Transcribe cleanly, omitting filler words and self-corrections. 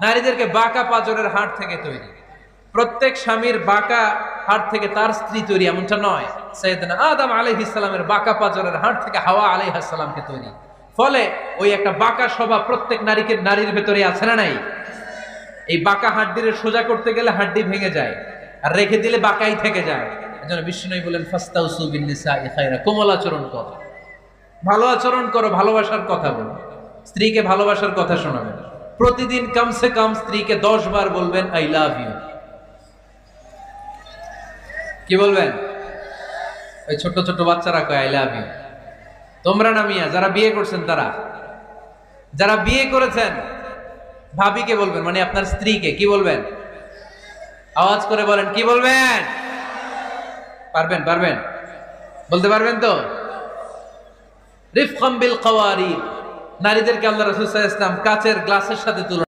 নারীদেরকে বাঁকা পাঁজরের হাড় থেকে তৈরি। প্রত্যেক স্বামীর বাঁকা হাড় থেকে তার স্ত্রী তৈরি এমনটা নয়। সাইয়েদনা আদম আলাইহিস সালামের বাঁকা পাঁজরের হাড় থেকে হাওয়া আলাইহিস সালামকে তৈরি। ফলে ওই একটা বাঁকা স্বভাব প্রত্যেক নারীর ভেতরে আছে না নাই? এই বাঁকা হাড্ডিরে সোজা করতে গেলে হাড্ডি ভেঙে যায়, আর রেখে দিলে বাঁকাই থেকে যায়। এজন্য বিষ্ণু বলেন ফাস্তাউসু বিন নিসাই খায়রা, কোমল আচরণ করো, ভালো আচরণ করো, ভালোবাসার কথা বলো, স্ত্রীকে ভালোবাসার কথা শোনাবেন। প্রতিদিন কমসে কম স্ত্রীকে 10 বার বলবেন আই লাভ ইউ। কি বলবেন? ওই ছোট ছোট বাচ্চারা কয় আই লাভ ইউ। তোমরা না মিয়া, যারা বিয়ে করছেন তারা, যারা বিয়ে করেছেন ভাবিকে বলবেন, মানে আপনার স্ত্রীকে কি বলবেন? আওয়াজ করে বলেন, কি বলবেন? পারবেন? বলতে পারবেন তো? রিফকাম বিল কওয়ারিদ, নারীদেরকে আল্লাহ রাসূল সাল্লাল্লাহু আলাইহি ওয়াসাল্লাম কাচের গ্লাসের সাথে তুলনা